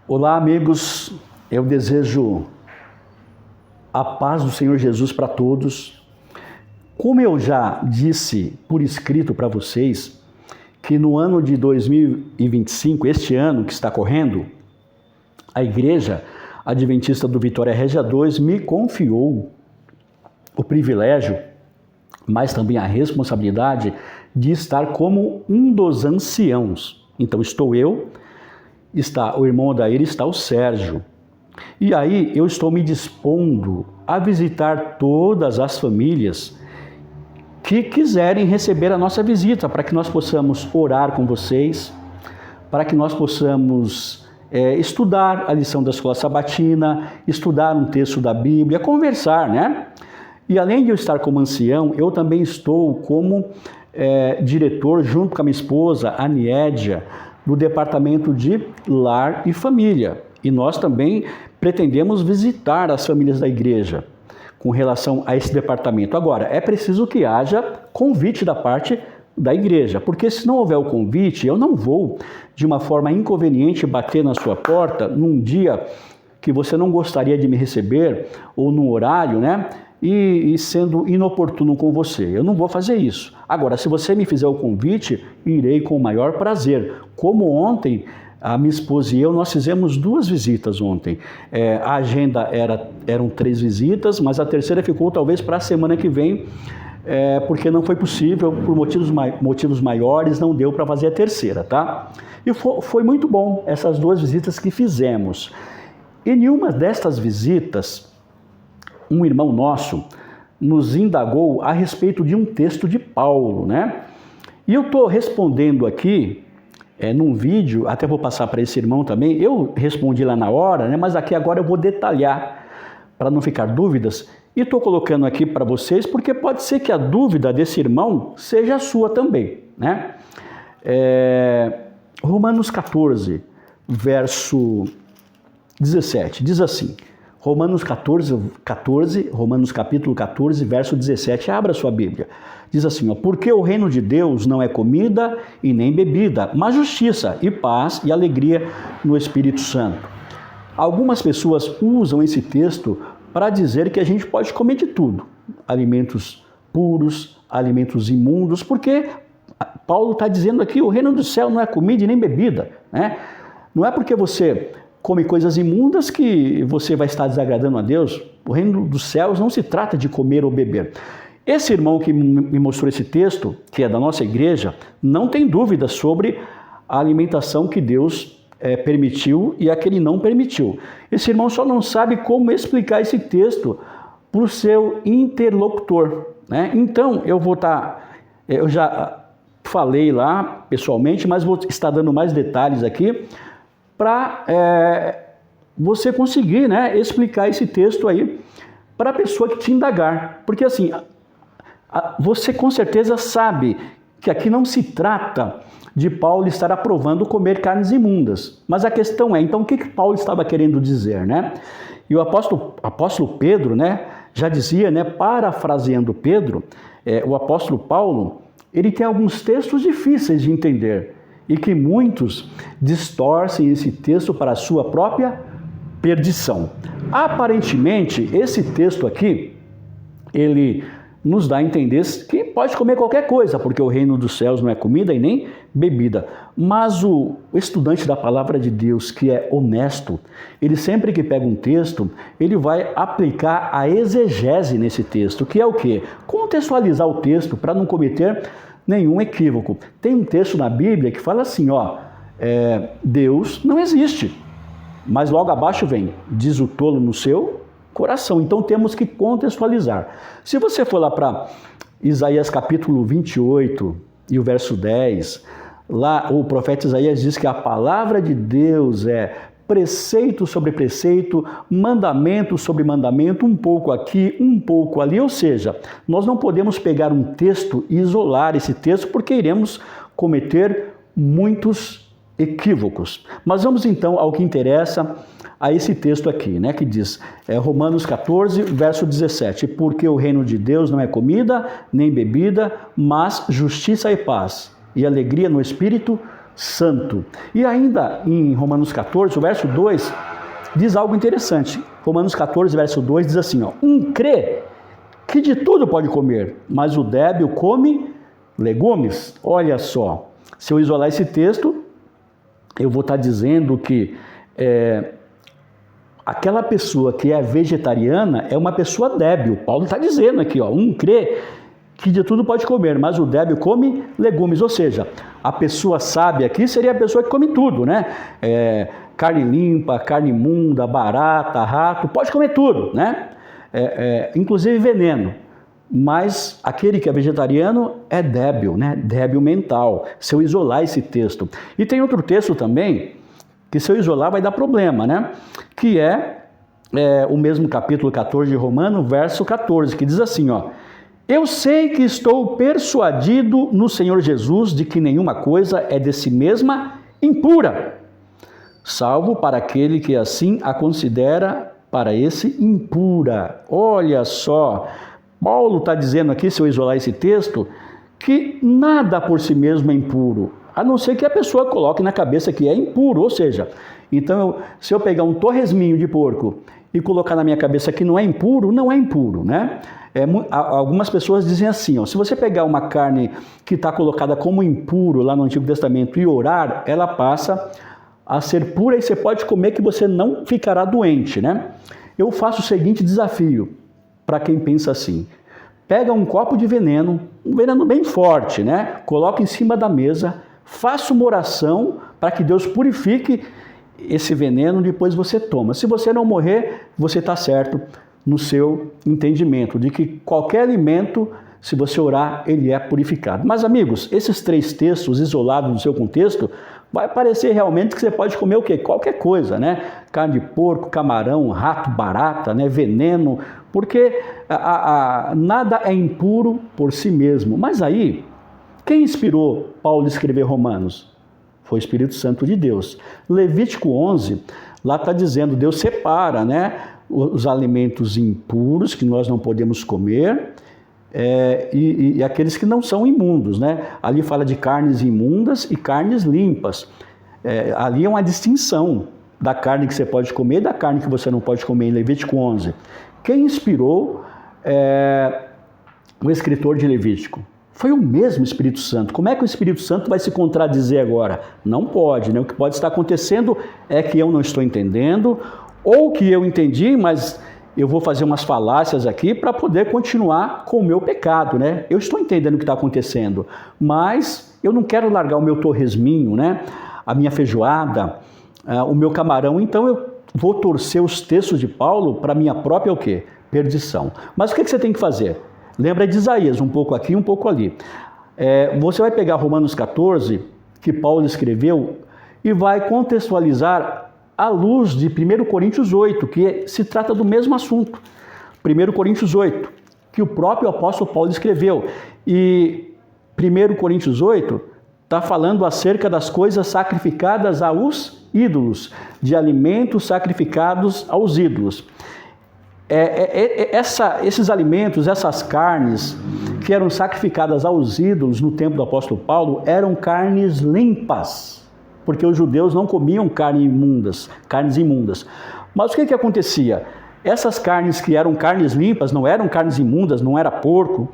Olá, amigos. Eu desejo a paz do Senhor Jesus para todos. Como eu já disse por escrito para vocês, que no ano de 2025, este ano que está correndo, a Igreja Adventista do Vitória Régia 2 me confiou o privilégio, mas também a responsabilidade de estar como um dos anciãos. Então estou eu, está o irmão Odair, está o Sérgio. E aí eu estou me dispondo a visitar todas as famílias que quiserem receber a nossa visita, para que nós possamos orar com vocês, para que nós possamos estudar a lição da escola sabatina, estudar um texto da Bíblia, conversar, né? E além de eu estar como ancião, eu também estou como diretor, junto com a minha esposa, a Niédia, do Departamento de Lar e Família. E nós também pretendemos visitar as famílias da igreja com relação a esse departamento. Agora, é preciso que haja convite da parte da igreja, porque se não houver o convite, eu não vou, de uma forma inconveniente, bater na sua porta num dia que você não gostaria de me receber, ou num horário, né? E sendo inoportuno com você. Eu não vou fazer isso. Agora, se você me fizer o convite, irei com o maior prazer. Como ontem, a minha esposa e eu, nós fizemos 2 visitas ontem. A agenda eram 3 visitas, mas a terceira ficou talvez para a semana que vem, porque não foi possível, por motivos maiores, não deu para fazer a terceira, tá? E foi muito bom essas 2 visitas que fizemos. E em uma destas visitas, um irmão nosso nos indagou a respeito de um texto de Paulo, né? E eu estou respondendo aqui, num vídeo, até vou passar para esse irmão também, eu respondi lá na hora, né? Mas aqui agora eu vou detalhar, para não ficar dúvidas, e estou colocando aqui para vocês, porque pode ser que a dúvida desse irmão seja a sua também, né? Romanos 14, verso 17, diz assim... Romanos capítulo 14, verso 17, abra sua Bíblia. Diz assim, ó, porque o reino de Deus não é comida e nem bebida, mas justiça e paz e alegria no Espírito Santo. Algumas pessoas usam esse texto para dizer que a gente pode comer de tudo, alimentos puros, alimentos imundos, porque Paulo está dizendo aqui, o reino do céu não é comida e nem bebida, né? Não é porque você come coisas imundas que você vai estar desagradando a Deus. O reino dos céus não se trata de comer ou beber. Esse irmão que me mostrou esse texto, que é da nossa igreja, não tem dúvida sobre a alimentação que Deus permitiu e a que ele não permitiu. Esse irmão só não sabe como explicar esse texto para o seu interlocutor, né? Então, eu já falei lá pessoalmente, mas vou estar dando mais detalhes aqui, para você conseguir, né, explicar esse texto aí para a pessoa que te indagar. Porque assim, você com certeza sabe que aqui não se trata de Paulo estar aprovando comer carnes imundas. Mas a questão é, então, o que Paulo estava querendo dizer, né? E o apóstolo Pedro, né, já dizia, né, parafraseando Pedro, o apóstolo Paulo, ele tem alguns textos difíceis de entender, e que muitos distorcem esse texto para a sua própria perdição. Aparentemente, esse texto aqui, ele nos dá a entender que pode comer qualquer coisa, porque o reino dos céus não é comida e nem bebida. Mas o estudante da palavra de Deus, que é honesto, ele sempre que pega um texto, ele vai aplicar a exegese nesse texto, que é o quê? Contextualizar o texto para não cometer nenhum equívoco. Tem um texto na Bíblia que fala assim, ó, Deus não existe, mas logo abaixo vem, diz o tolo no seu coração. Então temos que contextualizar. Se você for lá para Isaías capítulo 28 e o verso 10, lá o profeta Isaías diz que a palavra de Deus é preceito sobre preceito, mandamento sobre mandamento, um pouco aqui, um pouco ali. Ou seja, nós não podemos pegar um texto e isolar esse texto, porque iremos cometer muitos equívocos. Mas vamos então ao que interessa a esse texto aqui, né, que diz, Romanos 14, verso 17, porque o reino de Deus não é comida nem bebida, mas justiça e paz e alegria no Espírito Santo. E ainda em Romanos 14, o verso 2, diz algo interessante. Romanos 14, verso 2 diz assim, ó, um crê que de tudo pode comer, mas o débil come legumes. Olha só, se eu isolar esse texto, eu vou estar dizendo que aquela pessoa que é vegetariana é uma pessoa débil. Paulo está dizendo aqui, ó, um crê que de tudo pode comer, mas o débil come legumes. Ou seja, a pessoa sábia aqui seria a pessoa que come tudo, né? Carne limpa, carne imunda, barata, rato, pode comer tudo, né? Inclusive veneno. Mas aquele que é vegetariano é débil, né? Débil mental, se eu isolar esse texto. E tem outro texto também, que se eu isolar vai dar problema, né? Que é o mesmo capítulo 14 de Romanos, verso 14, que diz assim, ó, eu sei que estou persuadido no Senhor Jesus de que nenhuma coisa é de si mesma impura, salvo para aquele que assim a considera para esse impura. Olha só, Paulo está dizendo aqui, se eu isolar esse texto, que nada por si mesmo é impuro, a não ser que a pessoa coloque na cabeça que é impuro. Ou seja, então se eu pegar um torresminho de porco e colocar na minha cabeça que não é impuro, não é impuro, né? Algumas pessoas dizem assim, ó, se você pegar uma carne que está colocada como impuro lá no Antigo Testamento e orar, ela passa a ser pura e você pode comer que você não ficará doente, né? Eu faço o seguinte desafio para quem pensa assim, pega um copo de veneno, um veneno bem forte, né? Coloca em cima da mesa, faça uma oração para que Deus purifique esse veneno, depois você toma. Se você não morrer, você está certo no seu entendimento de que qualquer alimento, se você orar, ele é purificado. Mas amigos, esses 3 textos isolados no seu contexto, vai parecer realmente que você pode comer o quê? Qualquer coisa, né? Carne de porco, camarão, rato, barata, né? Veneno, porque nada é impuro por si mesmo. Mas aí, quem inspirou Paulo a escrever Romanos? Foi o Espírito Santo de Deus. Levítico 11, lá está dizendo, Deus separa, né, os alimentos impuros que nós não podemos comer e aqueles que não são imundos, né? Ali fala de carnes imundas e carnes limpas. Ali é uma distinção da carne que você pode comer e da carne que você não pode comer, em Levítico 11. Quem inspirou o escritor de Levítico? Foi o mesmo Espírito Santo. Como é que o Espírito Santo vai se contradizer agora? Não pode, né? O que pode estar acontecendo é que eu não estou entendendo, ou que eu entendi, mas eu vou fazer umas falácias aqui para poder continuar com o meu pecado, né? Eu estou entendendo o que está acontecendo, mas eu não quero largar o meu torresminho, né? A minha feijoada, o meu camarão, então eu vou torcer os textos de Paulo para a minha própria o quê? Perdição. Mas o que você tem que fazer? Lembra de Isaías, um pouco aqui, um pouco ali. Você vai pegar Romanos 14, que Paulo escreveu, e vai contextualizar à luz de 1 Coríntios 8, que se trata do mesmo assunto. 1 Coríntios 8, que o próprio apóstolo Paulo escreveu. E 1 Coríntios 8 está falando acerca das coisas sacrificadas aos ídolos, de alimentos sacrificados aos ídolos. Esses alimentos, essas carnes que eram sacrificadas aos ídolos no tempo do apóstolo Paulo, eram carnes limpas, porque os judeus não comiam carnes imundas. Mas o que acontecia? Essas carnes que eram carnes limpas, não eram carnes imundas, não era porco,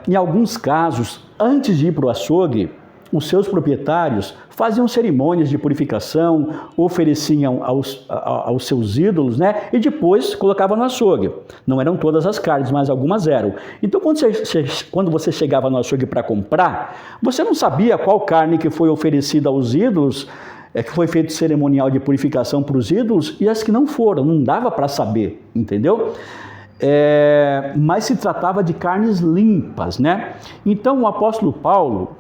em alguns casos, antes de ir para o açougue, os seus proprietários faziam cerimônias de purificação, ofereciam aos seus ídolos, né? E depois colocavam no açougue. Não eram todas as carnes, mas algumas eram. Então, quando você chegava no açougue para comprar, você não sabia qual carne que foi oferecida aos ídolos, que foi feito cerimonial de purificação para os ídolos, e as que não foram, não dava para saber, entendeu? Mas se tratava de carnes limpas, né? Então, o apóstolo Paulo,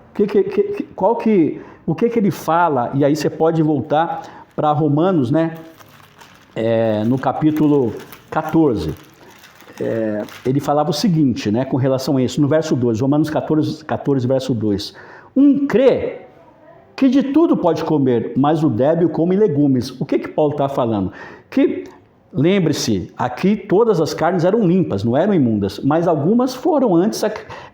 o que ele fala, e aí você pode voltar para Romanos, né? No capítulo 14, ele falava o seguinte, né, com relação a isso, no verso 2, Romanos 14, verso 2, um crê que de tudo pode comer, mas o débil come legumes. O que Paulo está falando? Que Lembre-se, aqui todas as carnes eram limpas, não eram imundas, mas algumas foram antes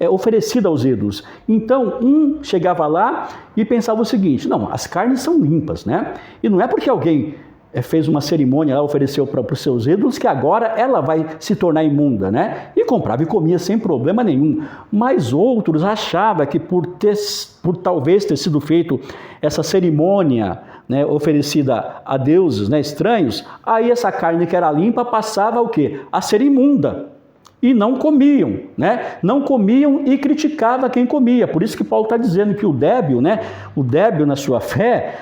oferecidas aos ídolos. Então, um chegava lá e pensava o seguinte: não, as carnes são limpas, né? E não é porque alguém fez uma cerimônia lá, ofereceu para os seus ídolos, que agora ela vai se tornar imunda, né? E comprava e comia sem problema nenhum. Mas outros achavam que por talvez ter sido feito essa cerimônia, né, oferecida a deuses, né, estranhos, aí essa carne que era limpa passava o quê? A ser imunda. E não comiam, né? Não comiam e criticava quem comia. Por isso que Paulo está dizendo que o débil, né, o débil na sua fé,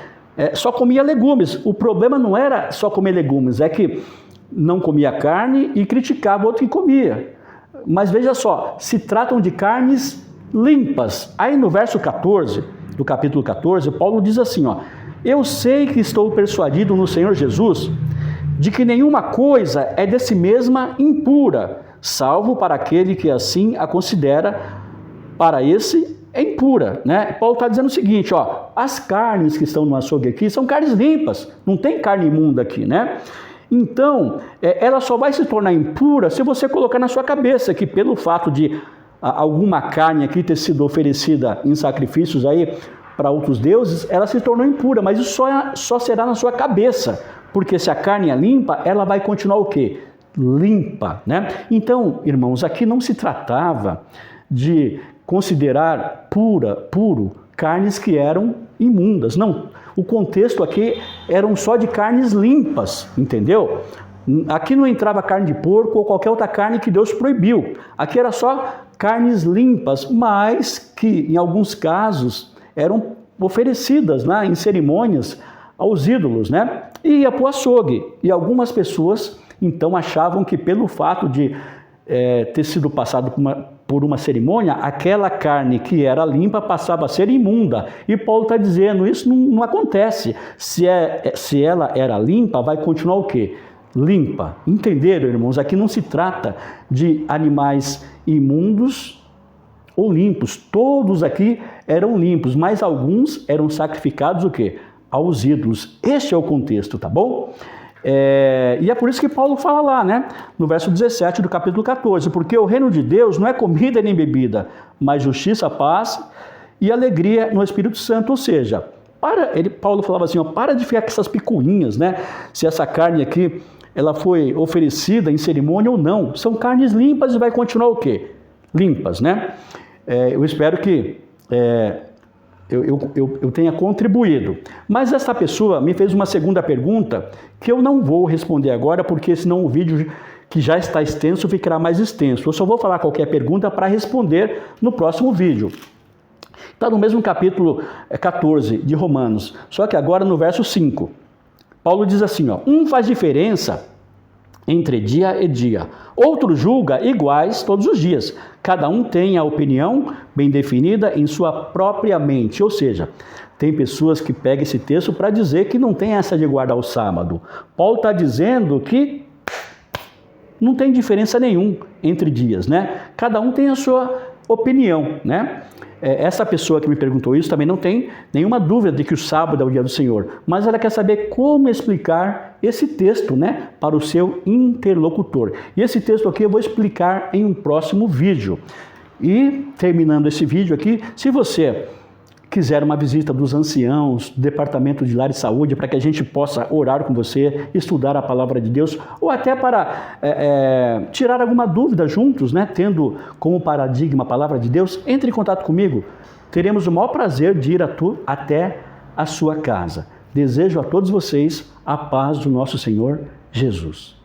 só comia legumes. O problema não era só comer legumes, é que não comia carne e criticava o outro que comia. Mas veja só, se tratam de carnes limpas. Aí no verso 14, do capítulo 14, Paulo diz assim, ó: eu sei que estou persuadido no Senhor Jesus de que nenhuma coisa é de si mesma impura, salvo para aquele que assim a considera, para esse é impura, né? Paulo está dizendo o seguinte, ó: as carnes que estão no açougue aqui são carnes limpas, não tem carne imunda aqui, né? Então, ela só vai se tornar impura se você colocar na sua cabeça que pelo fato de alguma carne aqui ter sido oferecida em sacrifícios aí para outros deuses, ela se tornou impura, mas isso só será na sua cabeça, porque se a carne é limpa, ela vai continuar o quê? Limpa, né? Então, irmãos, aqui não se tratava de considerar puro carnes que eram imundas, não. O contexto aqui eram só de carnes limpas, entendeu? Aqui não entrava carne de porco ou qualquer outra carne que Deus proibiu. Aqui era só carnes limpas, mas que em alguns casos eram oferecidas, né, em cerimônias aos ídolos, né? E ia para o açougue. E algumas pessoas então achavam que pelo fato de ter sido passado por uma cerimônia, aquela carne que era limpa passava a ser imunda. E Paulo está dizendo, isso não acontece. Se ela era limpa, vai continuar o quê? Limpa. Entenderam, irmãos? Aqui não se trata de animais imundos ou limpos. Todos aqui eram limpos, mas alguns eram sacrificados o quê? Aos ídolos. Este é o contexto, tá bom? E é por isso que Paulo fala lá, né? No verso 17 do capítulo 14, porque o reino de Deus não é comida nem bebida, mas justiça, paz e alegria no Espírito Santo. Ou seja, Paulo falava assim, ó: para de ficar com essas picuinhas, né? Se essa carne aqui, ela foi oferecida em cerimônia ou não. São carnes limpas e vai continuar o quê? Limpas, né? Eu espero que eu tenha contribuído. Mas essa pessoa me fez uma segunda pergunta que eu não vou responder agora, porque senão o vídeo que já está extenso ficará mais extenso. Eu só vou falar qualquer pergunta para responder no próximo vídeo. Está no mesmo capítulo 14 de Romanos, só que agora no verso 5. Paulo diz assim, ó: um faz diferença entre dia e dia, outro julga iguais todos os dias. Cada um tem a opinião bem definida em sua própria mente. Ou seja, tem pessoas que pegam esse texto para dizer que não tem essa de guardar o sábado. Paulo está dizendo que não tem diferença nenhuma entre dias, né? Cada um tem a sua opinião, né? Essa pessoa que me perguntou isso também não tem nenhuma dúvida de que o sábado é o dia do Senhor, mas ela quer saber como explicar esse texto, né, para o seu interlocutor. E esse texto aqui eu vou explicar em um próximo vídeo. E terminando esse vídeo aqui, se você quiser uma visita dos anciãos, do Departamento de Lar e Saúde, para que a gente possa orar com você, estudar a Palavra de Deus, ou até para tirar alguma dúvida juntos, né, tendo como paradigma a Palavra de Deus, entre em contato comigo. Teremos o maior prazer de ir até a sua casa. Desejo a todos vocês a paz do nosso Senhor Jesus.